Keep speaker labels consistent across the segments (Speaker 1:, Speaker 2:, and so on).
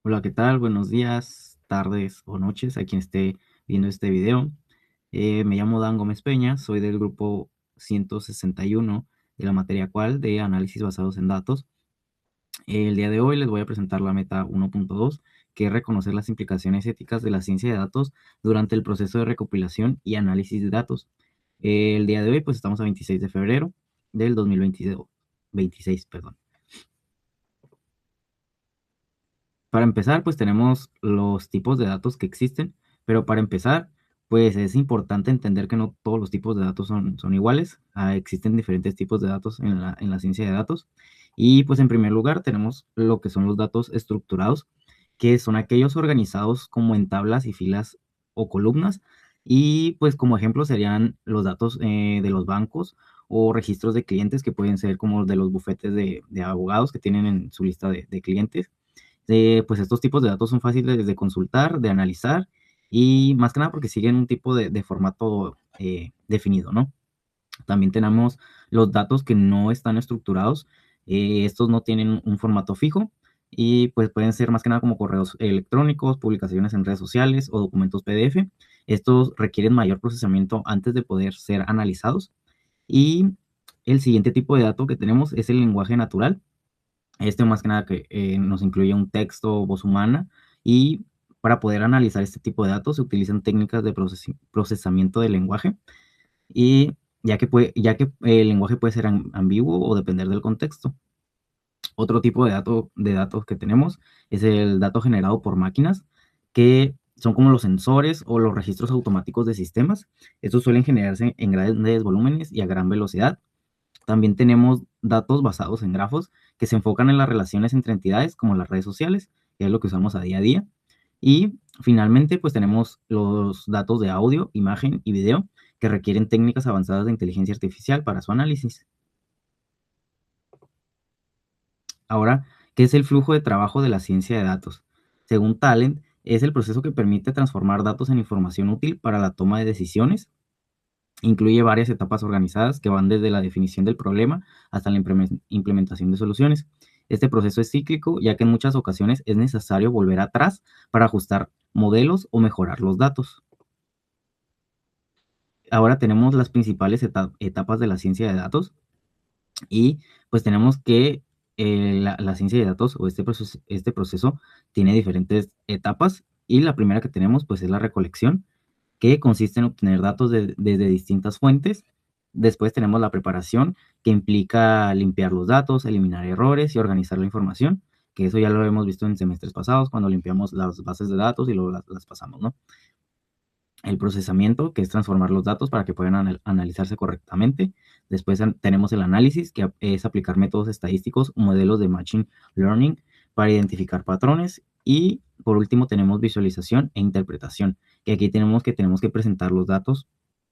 Speaker 1: Hola, ¿qué tal? Buenos días, tardes o noches a quien esté viendo este video. Me llamo Dan Gómez Peña, soy del grupo 161 de la materia cual de análisis basados en datos. El día de hoy les voy a presentar la meta 1.2, que es reconocer las implicaciones éticas de la ciencia de datos durante el proceso de recopilación y análisis de datos. El día de hoy, pues estamos a 26 de febrero del 2022, 26, perdón. Para empezar, pues tenemos los tipos de datos que existen, pero para empezar, pues es importante entender que no todos los tipos de datos son iguales. Existen diferentes tipos de datos en la ciencia de datos. Y pues en primer lugar tenemos lo que son los datos estructurados, que son aquellos organizados como en tablas y filas o columnas. Y pues como ejemplo serían los datos de los bancos o registros de clientes que pueden ser como los de los bufetes de abogados que tienen en su lista de clientes. Pues estos tipos de datos son fáciles de consultar, de analizar y más que nada porque siguen un tipo de formato definido, ¿no? También tenemos los datos que no están estructurados. Estos no tienen un formato fijo y pues pueden ser más que nada como correos electrónicos, publicaciones en redes sociales o documentos PDF. Estos requieren mayor procesamiento antes de poder ser analizados. Y el siguiente tipo de dato que tenemos es el lenguaje natural. Este más que nada que nos incluye un texto o voz humana y para poder analizar este tipo de datos se utilizan técnicas de procesamiento del lenguaje y ya que el lenguaje puede ser ambiguo o depender del contexto. Otro tipo de datos que tenemos es el dato generado por máquinas, que son como los sensores o los registros automáticos de sistemas. Estos suelen generarse en grandes volúmenes y a gran velocidad. También tenemos datos basados en grafos que se enfocan en las relaciones entre entidades como las redes sociales, que es lo que usamos a día a día. Y finalmente, pues tenemos los datos de audio, imagen y video que requieren técnicas avanzadas de inteligencia artificial para su análisis. Ahora, ¿qué es el flujo de trabajo de la ciencia de datos? Según Talent, es el proceso que permite transformar datos en información útil para la toma de decisiones. Incluye varias etapas organizadas que van desde la definición del problema hasta la implementación de soluciones. Este proceso es cíclico, ya que en muchas ocasiones es necesario volver atrás para ajustar modelos o mejorar los datos. Ahora tenemos las principales etapas de la ciencia de datos y pues tenemos que la ciencia de datos o este proceso tiene diferentes etapas y la primera que tenemos pues es la recolección, que consiste en obtener datos desde distintas fuentes. Después tenemos la preparación, que implica limpiar los datos, eliminar errores y organizar la información, que eso ya lo hemos visto en semestres pasados, cuando limpiamos las bases de datos y luego las pasamos, ¿no? El procesamiento, que es transformar los datos para que puedan analizarse correctamente. Después tenemos el análisis, que es aplicar métodos estadísticos o modelos de machine learning para identificar patrones. Y por último tenemos visualización e interpretación, que aquí tenemos que presentar los datos,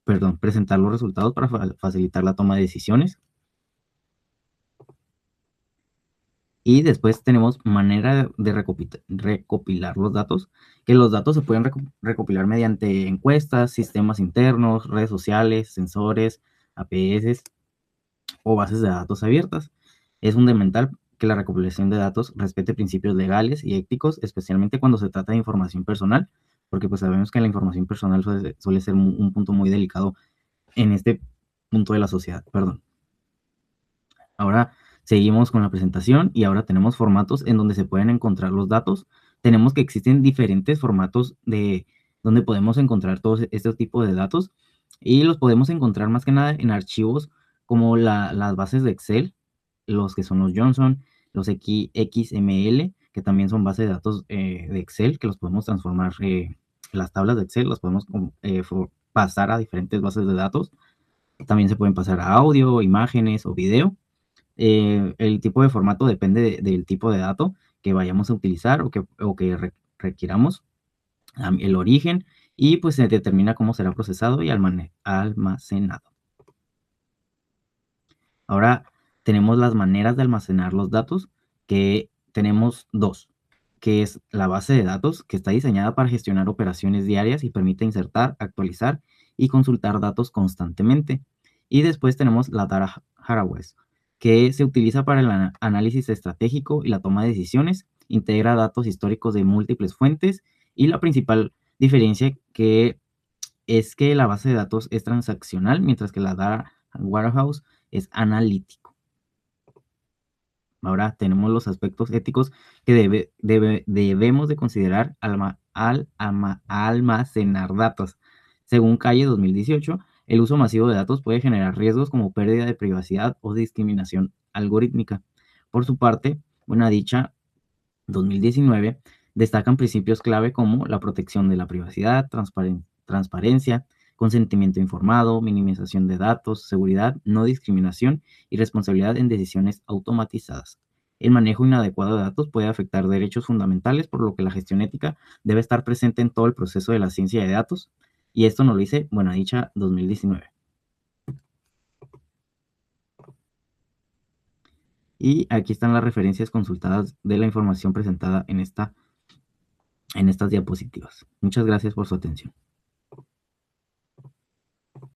Speaker 1: perdón, presentar los resultados para facilitar la toma de decisiones. Y después tenemos manera de recopilar los datos, que los datos se pueden recopilar mediante encuestas, sistemas internos, redes sociales, sensores, APS o bases de datos abiertas. Es fundamental que la recopilación de datos respete principios legales y éticos, especialmente cuando se trata de información personal, porque pues sabemos que la información personal suele ser un punto muy delicado en este punto de la sociedad, perdón. Ahora seguimos con la presentación y ahora tenemos formatos en donde se pueden encontrar los datos. Tenemos que existen diferentes formatos de donde podemos encontrar todos este tipo de datos y los podemos encontrar más que nada en archivos como las bases de Excel, los que son los Johnson, los XML, que también son bases de datos de Excel, que los podemos transformar, las tablas de Excel, las podemos pasar a diferentes bases de datos. También se pueden pasar a audio, imágenes o video. El tipo de formato depende del tipo de dato que vayamos a utilizar o que requiramos, el origen, y pues se determina cómo será procesado y almacenado. Ahora tenemos las maneras de almacenar los datos, que tenemos dos, que es la base de datos, que está diseñada para gestionar operaciones diarias y permite insertar, actualizar y consultar datos constantemente. Y después tenemos la data warehouse, que se utiliza para el análisis estratégico y la toma de decisiones integra datos históricos de múltiples fuentes y la principal diferencia que es que la base de datos es transaccional, mientras que la Data Warehouse es analítico. Ahora tenemos los aspectos éticos que debemos de considerar al almacenar datos. Según Calle 2018, el uso masivo de datos puede generar riesgos como pérdida de privacidad o discriminación algorítmica. Por su parte, Buenadicha 2019 destacan principios clave como la protección de la privacidad, transparencia, consentimiento informado, minimización de datos, seguridad, no discriminación y responsabilidad en decisiones automatizadas. El manejo inadecuado de datos puede afectar derechos fundamentales, por lo que la gestión ética debe estar presente en todo el proceso de la ciencia de datos. Y esto nos lo dice Buenadicha 2019. Y aquí están las referencias consultadas de la información presentada en estas diapositivas. Muchas gracias por su atención.